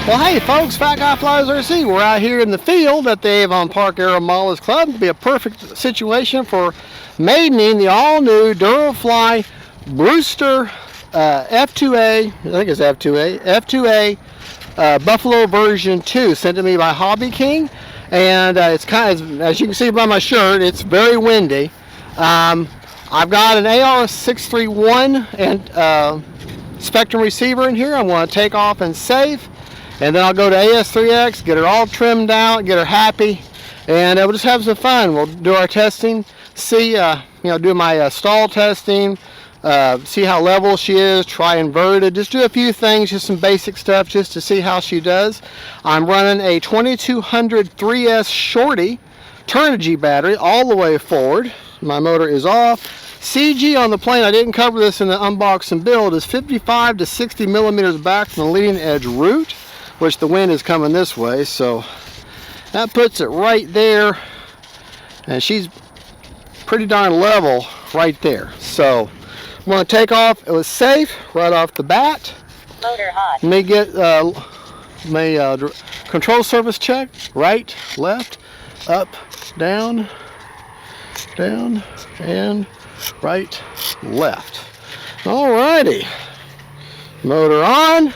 Well, hey folks, Fat Guy Flies RC. We're out here in the field at the Avon Park Aero Mollusk Club. It'd be a perfect situation for maidening the all-new DURAFly BREWSTER F2A. I think it's F2A Buffalo version 2, sent to me by hobbyking, and it's kind of, as you can see by my shirt, it's very windy. I've got an AR631 and Spectrum receiver in here. I'm going to take off and save. And then I'll go to AS3X, get her all trimmed out, get her happy, and we'll just have some fun. We'll do our testing, see, do my stall testing, see how level she is, try inverted, just do a few things, just some basic stuff just to see how she does. I'm running a 2200 3S Shorty Turnigy battery all the way forward. My motor is off. CG on the plane, I didn't cover this in the unboxing build, is 55 to 60 millimeters back from the leading edge root, which the wind is coming this way, so that puts it right there, and she's pretty darn level right there. So I'm going to take off. It was safe right off the bat. Motor hot. Let me get my control surface check. Right, left, up, down, down, and right, left. Alrighty, motor on.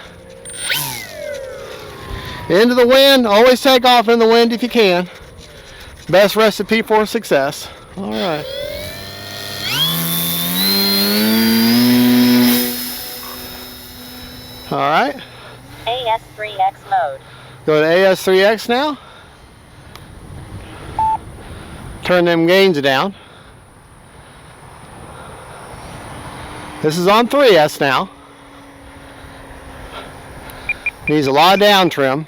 Into the wind. Always take off in the wind if you can. Best recipe for success. All right. All right. AS3X mode. Go to AS3X now. Turn them gains down. This is on 3S now. Needs a lot of down trim.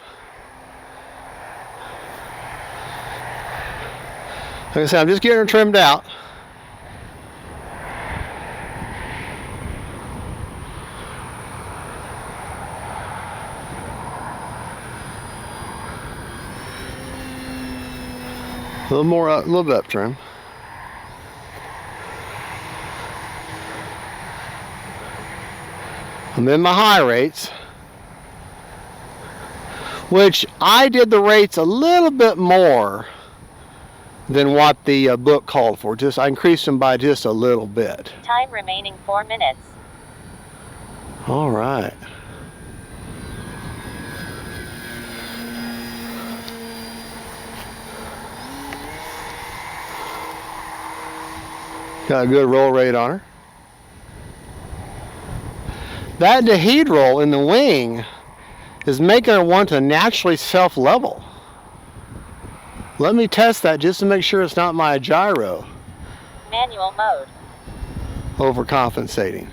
Like I said, I'm just getting her trimmed out. A little more, a little bit up trim. I'm in my high rates, which I did the rates a little bit more than what the book called for. Just I increased them by just a little bit. Time remaining 4 minutes. All right. Got a good roll rate on her. That dihedral in the wing is making her want to naturally self-level. Let me test that just to make sure it's not my gyro Manual mode. overcompensating.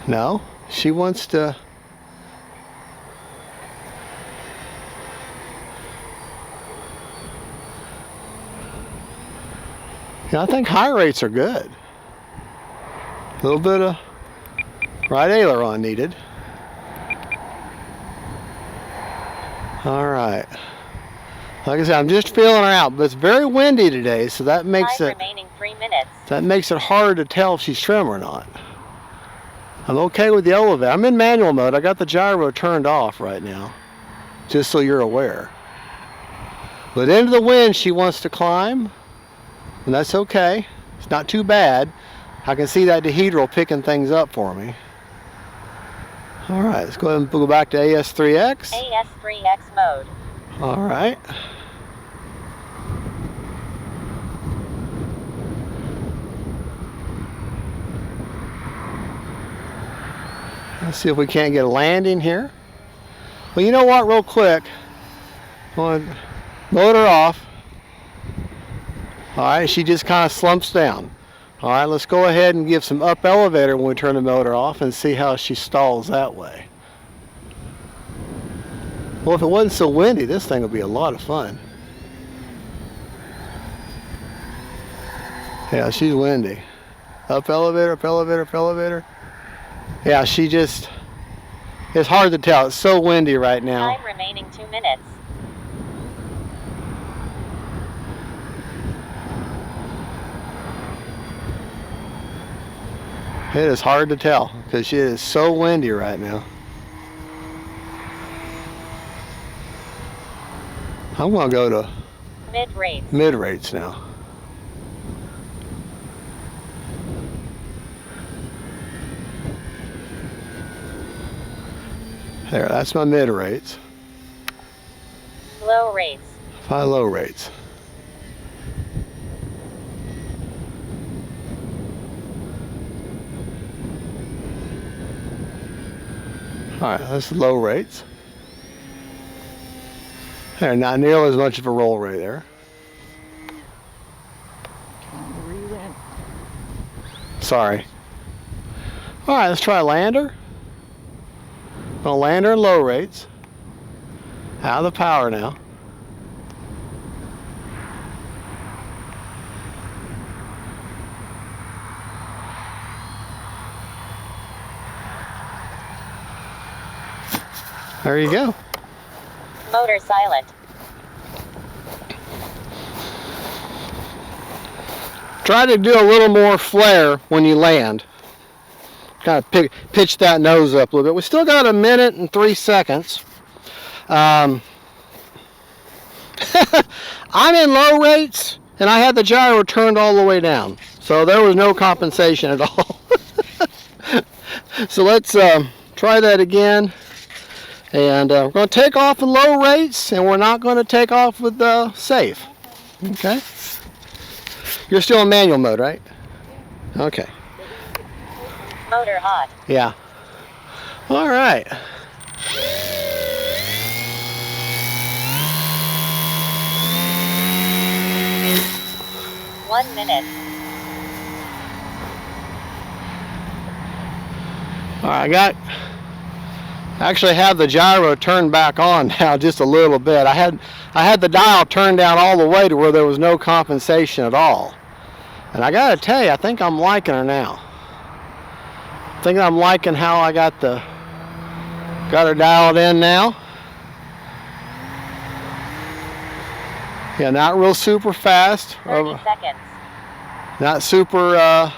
No, she wants to. Yeah, I think high rates are good. A little bit of right aileron needed. All right. Like I said, I'm just feeling her out, but it's very windy today, so that makes Time remaining 3 minutes. That makes it hard to tell if she's trim or not. I'm okay with the elevator. I'm in manual mode. I got the gyro turned off right now, just so you're aware. But into the wind, she wants to climb, and that's okay. It's not too bad. I can see that dihedral picking things up for me. All right, let's go ahead and go back to AS3X. AS3X mode. All right. Let's see if we can't get a landing here. Well, you know what, real quick. Motor off. All right, she just kind of slumps down. All right, let's go ahead and give some up elevator when we turn the motor off and see how she stalls that way. Well, if it wasn't so windy, this thing would be a lot of fun. Yeah, she's windy. Up elevator, up elevator, up elevator. Yeah, she just, it's hard to tell. It's so windy right now. Time remaining 2 minutes. It is hard to tell because it is so windy right now. I'm going to go to mid-rates. Mid-rates now. There, that's my mid-rates. Low rates. My low rates. Alright, that's low rates. There, not nearly as much of a roll rate there. Sorry. Alright, let's try lander. Gonna lander in low rates. Out of the power now. There you go. Motor silent. Try to do a little more flare when you land. Kind of pitch that nose up a little bit. We still got 1 minute and 3 seconds. I'm in low rates, and I had the gyro turned all the way down. So there was no compensation at all. So let's try that again. And we're going to take off in low rates, and we're not going to take off with safe. Okay? You're still in manual mode, right? Okay. Motor hot. Yeah. All right. One minute. All right, actually have the gyro turned back on now just a little bit. I had the dial turned down all the way to where there was no compensation at all. And I gotta tell you, I think I'm liking her now. I think I'm liking how I got her dialed in now. Yeah, not real super fast. 30 seconds. Not super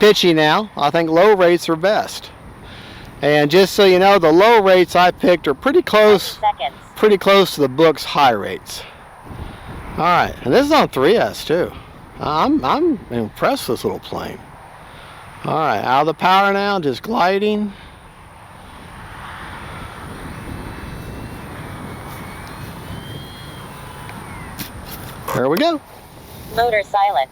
pitchy now. I think low rates are best. And just so you know, the low rates I picked are pretty close to the book's high rates. All right, and this is on 3S too. I'm impressed with this little plane. All right, out of the power now, just gliding. There we go. Motor silent.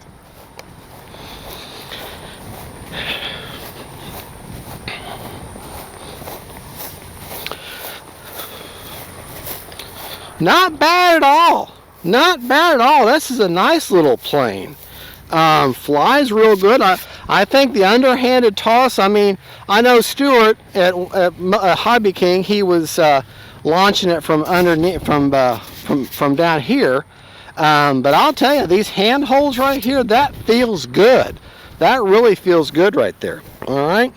Not bad at all. Not bad at all. This is a nice little plane. Flies real good. I think the underhanded toss, I mean, I know Stuart at Hobby King, he was launching it from underneath, from down here. But I'll tell you, these handholds right here, that feels good. That really feels good right there. All right.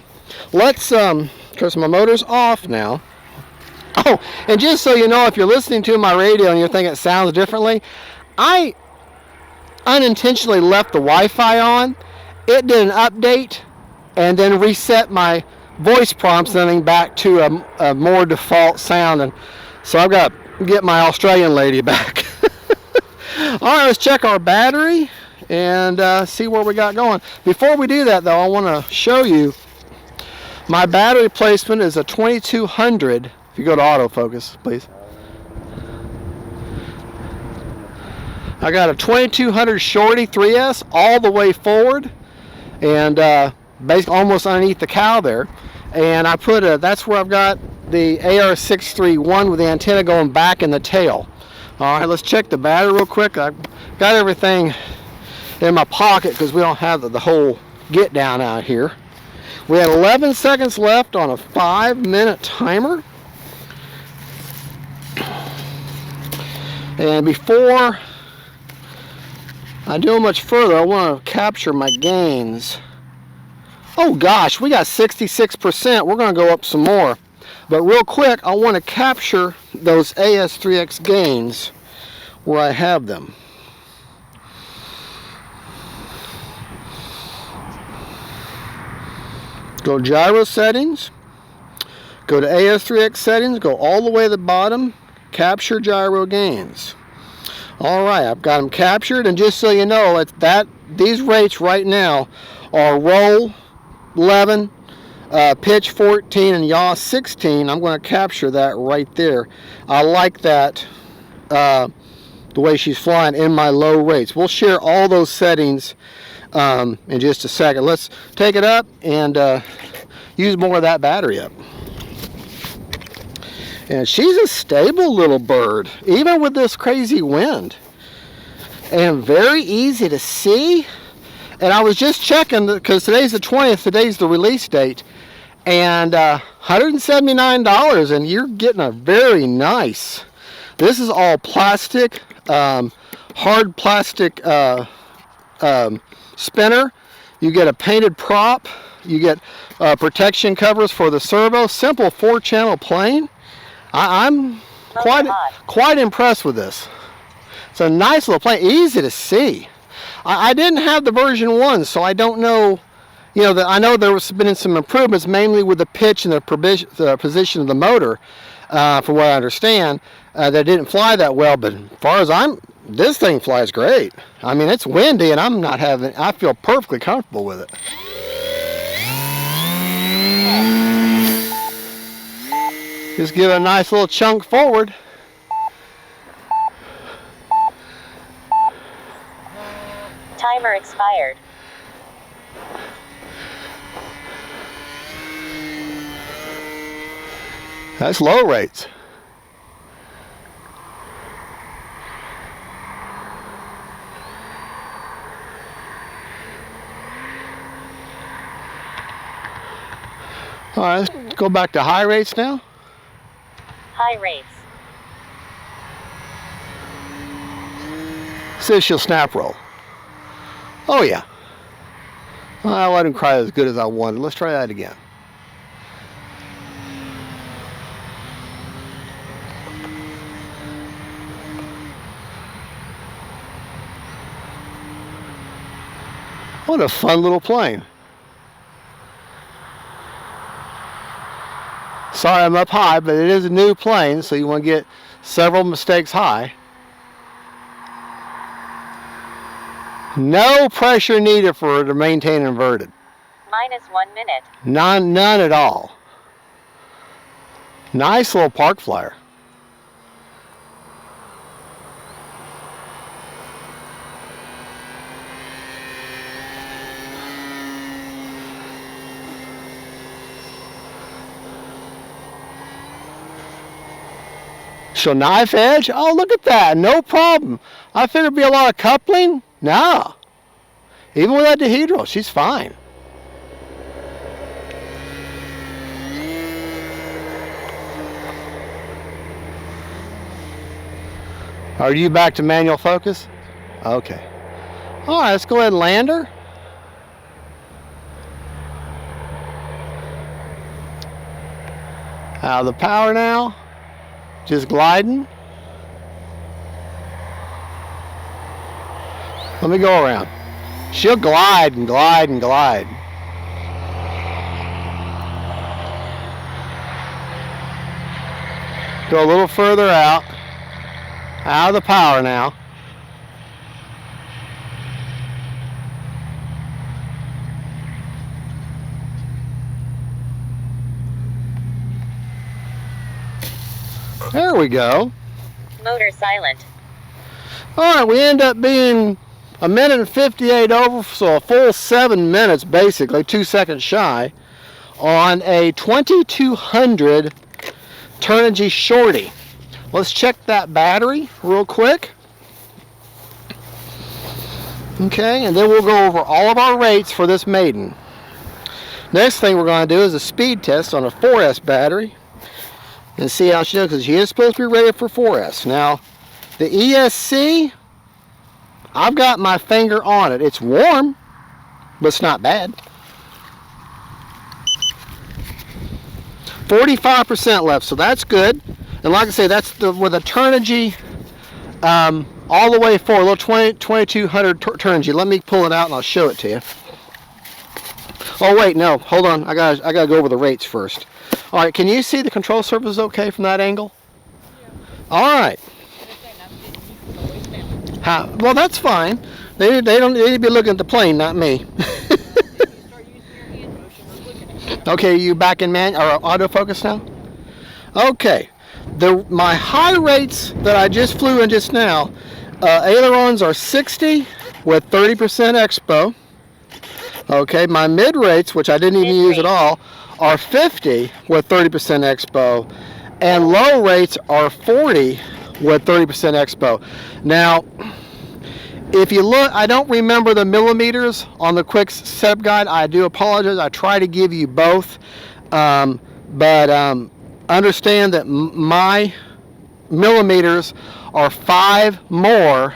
Let's, because my motor's off now. Oh, and just so you know, if you're listening to my radio and you're thinking it sounds differently, I unintentionally left the Wi-Fi on. It did an update and then reset my voice prompt setting back to a more default sound. And so I've got to get my Australian lady back. All right, let's check our battery and see where we got going. Before we do that, though, I want to show you my battery placement is a 2200. If you go to autofocus, please. I got a 2200 shorty 3S all the way forward and basically almost underneath the cow there. And I put that's where I've got the AR631 with the antenna going back in the tail. All right, let's check the battery real quick. I've got everything in my pocket because we don't have the whole get down out here. We had 11 seconds left on a 5-minute timer. And before I do much further, I want to capture my gains. Oh gosh, we got 66%. We're going to go up some more. But real quick, I want to capture those AS3X gains where I have them. Go gyro settings. Go to AS3X settings. Go all the way to the bottom. Capture gyro gains. All right, I've got them captured, and just so you know, these rates right now are roll 11, pitch 14, and yaw 16. I'm going to capture that right there. I like that, the way she's flying in my low rates. We'll share all those settings in just a second. Let's take it up and use more of that battery up. And she's a stable little bird, even with this crazy wind. And very easy to see. And I was just checking, because today's the 20th, today's the release date. And $179, and you're getting a very nice, this is all plastic, hard plastic spinner. You get a painted prop. You get protection covers for the servo. Simple 4-channel plane. I'm quite impressed with this. It's a nice little plane, easy to see. I didn't have the version 1, so I don't know. You know, I know there was been some improvements, mainly with the pitch and the position of the motor, from what I understand, that didn't fly that well. But as far as this thing flies great. I mean, it's windy, and I feel perfectly comfortable with it. Just give it a nice little chunk forward. Timer expired. That's low rates. All right, let's go back to high rates now. High rates. See if she'll snap roll. Oh yeah. Well, I didn't cry as good as I wanted. Let's try that again. What a fun little plane. Sorry I'm up high, but it is a new plane, so you want to get several mistakes high. No pressure needed for her to maintain inverted. -1 minute. None at all. Nice little park flyer. She'll knife edge. Oh, look at that. No problem. I figured it'd be a lot of coupling. No. Even with that dihedral, she's fine. Are you back to manual focus? Okay. All right, let's go ahead and land her. Out of the power now. Just gliding. Let me go around. She'll glide and glide and glide. Go a little further out. Out of the power now. There we go. Motor silent. All right, we end up being 1 minute and 58 over, so a full 7 minutes, basically, 2 seconds shy, on a 2200 Turnigy Shorty. Let's check that battery real quick. Okay, and then we'll go over all of our rates for this Maiden. Next thing we're going to do is a speed test on a 4S battery and see how she does, because she is supposed to be ready for 4S. Now, the ESC, I've got my finger on it. It's warm, but it's not bad. 45% left, so that's good. And like I say, that's with a Turnigy all the way forward, a little 2200 Turnigy. Let me pull it out and I'll show it to you. Oh wait, no, hold on. I gotta go over the rates first. All right, can you see the control surface okay from that angle? All right. Well, that's fine. They don't need to be looking at the plane, not me. Okay, you back in or autofocus now? Okay. My high rates that I just flew in just now, ailerons are 60 with 30% expo. Okay, my mid rates, which I didn't even use at all, are 50 with 30% expo, and low rates are 40 with 30% expo. Now, if you look, I don't remember the millimeters on the quick setup guide. I do apologize. I try to give you both, but understand that my millimeters are 5 more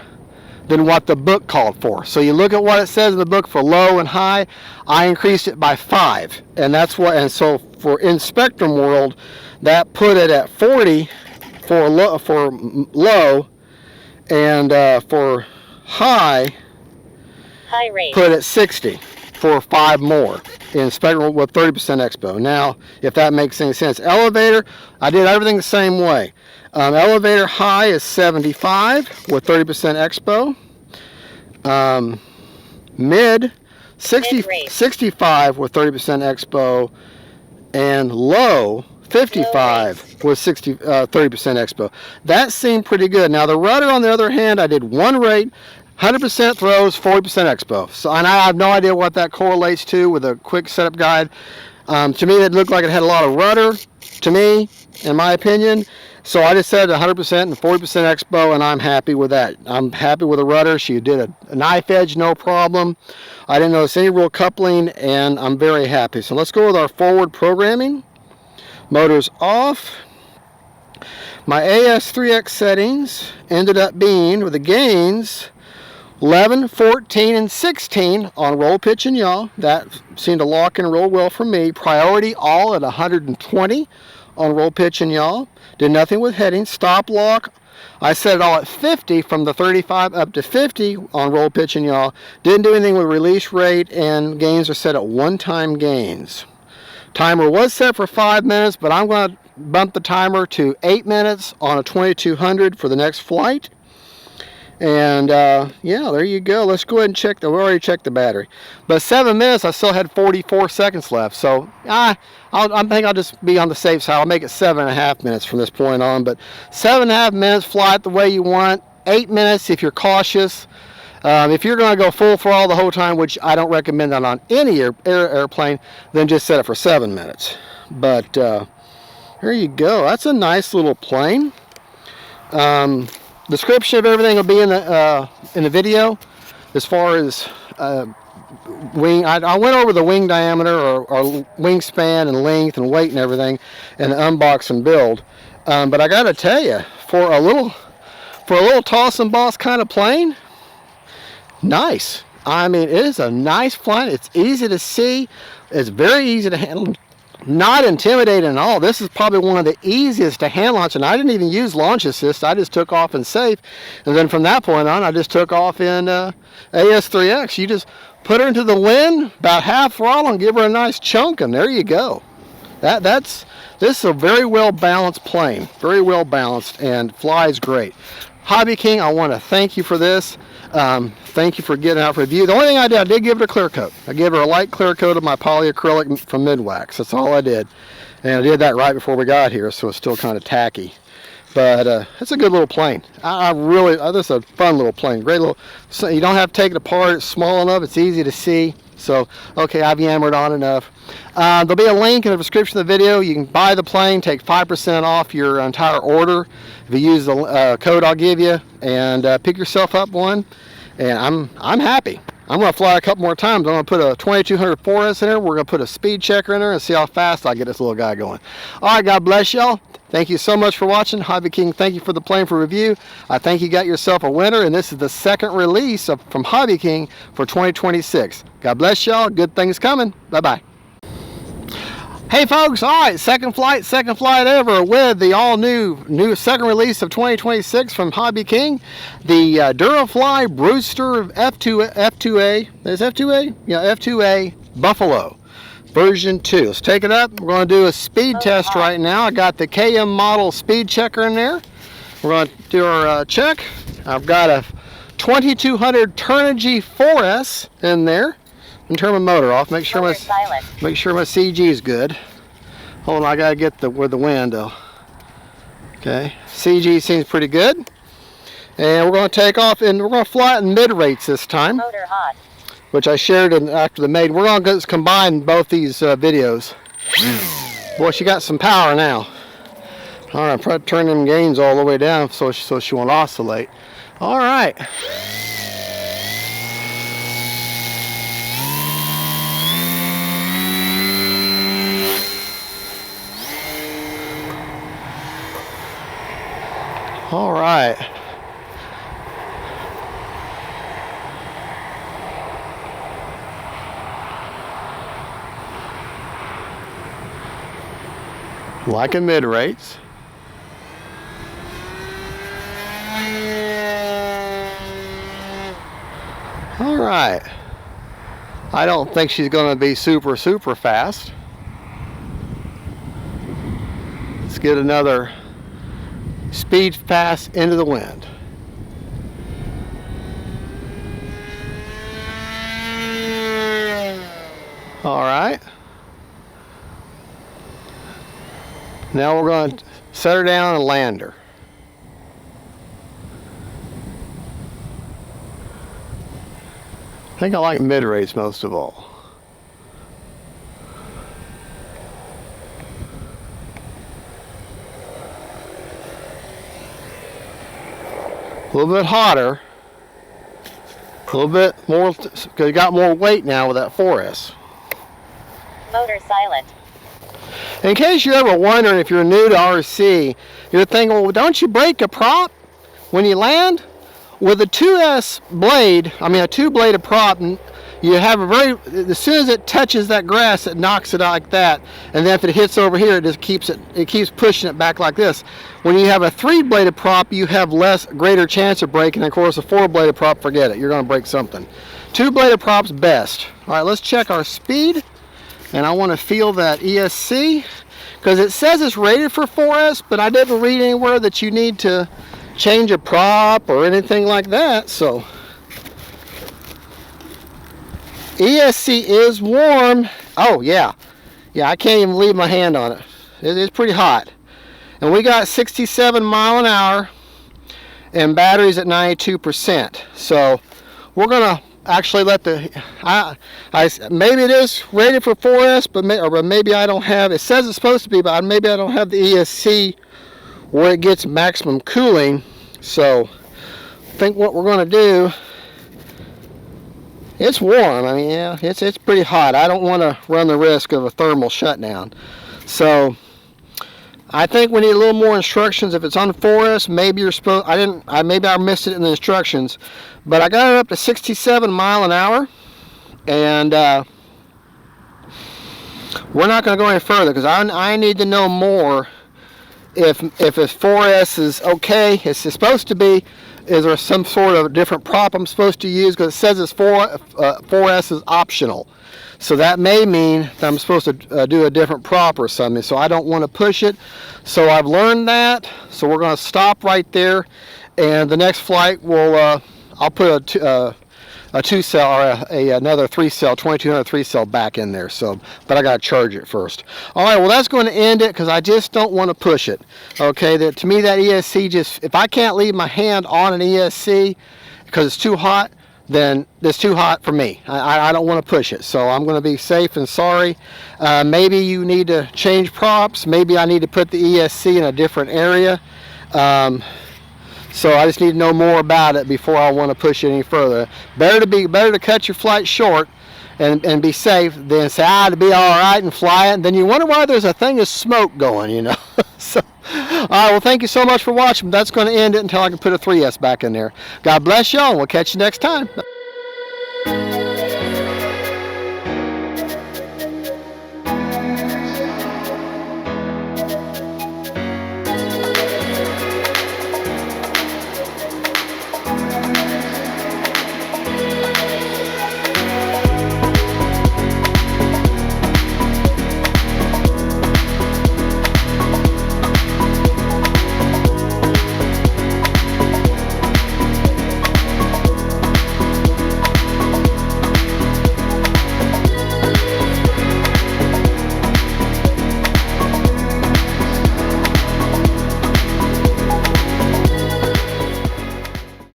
than what the book called for. So you look at what it says in the book for low and high. I increased it by 5, and that's what. And so for in Spectrum world, that put it at 40 for low, and for high rate. Put at 60 for 5 more in Spectrum with 30% expo. Now, if that makes any sense. Elevator, I did everything the same way. Elevator high is 75 with 30% expo. Mid, 65 with 30% expo. And low, 55 with 30% expo. That seemed pretty good. Now the rudder, on the other hand, I did one rate, 100% throws, 40% expo. So, and I have no idea what that correlates to with a quick setup guide. To me, it looked like it had a lot of rudder, to me, in my opinion. So I just said 100% and 40% expo, and I'm happy with that. I'm happy with the rudder. She did a knife edge, no problem. I didn't notice any real coupling, and I'm very happy. So let's go with our forward programming. Motors off. My AS3X settings ended up being, with the gains, 11, 14, and 16 on roll, pitch, and yaw. That seemed to lock and roll well for me. Priority all at 120 on roll, pitch, and yaw. Did nothing with heading. Stop lock, I set it all at 50 from the 35 up to 50 on roll, pitch, and yaw. Didn't do anything with release rate, and gains are set at one-time gains. Timer was set for 5 minutes, but I'm going to bump the timer to 8 minutes on a 2200 for the next flight. And yeah, there you go. Let's go ahead and check we already checked the battery. But 7 minutes, I still had 44 seconds left. So I think I'll just be on the safe side. I'll make it 7.5 minutes from this point on. But 7.5 minutes, fly it the way you want. 8 minutes if you're cautious. If you're going to go full throttle the whole time, which I don't recommend that on any airplane, then just set it for 7 minutes. But there you go. That's a nice little plane. Description of everything will be in the video. As far as wing, I went over the wing diameter or wingspan and length and weight and everything in the unbox and build. But I got to tell you, for a little toss and boss kind of plane, nice. I mean, it is a nice plane. It's easy to see. It's very easy to handle. Not intimidating at all. This is probably one of the easiest to hand launch, and I didn't even use launch assist. I just took off in safe, and then from that point on, I just took off in AS3X. You just put her into the wind, about half throttle, and give her a nice chunk, and there you go. This is a very well balanced plane, very well balanced, and flies great. Hobby King, I want to thank you for this. Thank you for getting out for review. The only thing I did give it a clear coat. I gave her a light clear coat of my polyacrylic from Midwax. That's all I did. And I did that right before we got here, so it's still kind of tacky. But it's a good little plane. This is a fun little plane. Great little, so you don't have to take it apart. It's small enough. It's easy to see. So, okay, I've yammered on enough. There'll be a link in the description of the video. You can buy the plane, take 5% off your entire order if you use the code I'll give you, and pick yourself up one. And I'm happy. I'm going to fly a couple more times. I'm going to put a 2200 4S in there. We're going to put a speed checker in there and see how fast I get this little guy going. All right, God bless y'all. Thank you so much for watching. Hobby King, thank you for the plane for review. I think you got yourself a winner, and this is the second release from Hobby King for 2026. God bless y'all. Good things coming. Bye-bye. Hey folks, all right, second flight ever with the all-new second release of 2026 from Hobby King, the DURAFly BREWSTER F2A. Is F2A? Yeah, F2A Buffalo. version 2. Let's take it up. We're going to do a speed test right now. I got the KM model speed checker in there. We're going to do our check. I've got a 2200 Turnigy 4S in there. And turn my motor off. Make sure my CG is good. Hold on, I gotta get where the wind. Okay, CG seems pretty good. And we're going to take off, and we're going to fly it in mid rates this time. Motor hot. Which I shared after the Maiden. We're going to combine both these videos. Boy, she got some power now. All right, probably turn them gains all the way down so she won't oscillate. All right. All right. Like in mid rates. All right. I don't think she's going to be super fast. Let's get another speed pass into the wind. All right. Now we're going to set her down and land her. I think I like mid rates most of all. A little bit hotter, a little bit more, because you got more weight now with that 4S. Motor silent. In case you're ever wondering, if you're new to RC, you're thinking, well, don't you break a prop when you land? With a 2S blade, I mean a 2-bladed prop, you have as soon as it touches that grass, it knocks it out like that, and then if it hits over here, it just keeps pushing it back like this. When you have a 3-bladed prop, you have greater chance of breaking. Of course, a 4-bladed prop, forget it, you're going to break something. 2-bladed prop's best. All right, let's check our speed, and I want to feel that ESC, because it says it's rated for 4S, but I didn't read anywhere that you need to change a prop or anything like that. So ESC is warm. Oh yeah, I can't even leave my hand on it. It's pretty hot, and we got 67 mile an hour and batteries at 92%. So we're gonna actually let maybe it is rated for 4S, but maybe I don't have. It says it's supposed to be, but maybe I don't have the ESC where it gets maximum cooling. So I think what we're going to do, it's warm. I mean, yeah, it's pretty hot. I don't want to run the risk of a thermal shutdown. So I think we need a little more instructions. If it's on 4S, maybe you're supposed, maybe I missed it in the instructions, but I got it up to 67 mile an hour, and we're not going to go any further because I need to know more. If it's 4S is okay, it's supposed to be, is there some sort of different prop I'm supposed to use? Because it says it's 4S is optional. So that may mean that I'm supposed to do a different prop or something. So I don't want to push it. So I've learned that. So we're going to stop right there. And the next flight will, I'll put a 2-cell or another 3-cell, 2200 3-cell back in there. So, but I got to charge it first. All right, well that's going to end it because I just don't want to push it. Okay, to me that ESC just, if I can't leave my hand on an ESC because it's too hot, then it's too hot for me. I don't want to push it. So I'm going to be safe and sorry. Maybe you need to change props. Maybe I need to put the ESC in a different area. So I just need to know more about it before I want to push it any further. Better to cut your flight short and be safe than say, to be all right and fly it. And then you wonder why there's a thing of smoke going, you know. So, all right, well, thank you so much for watching. That's going to end it until I can put a 3S back in there. God bless y'all, and we'll catch you next time.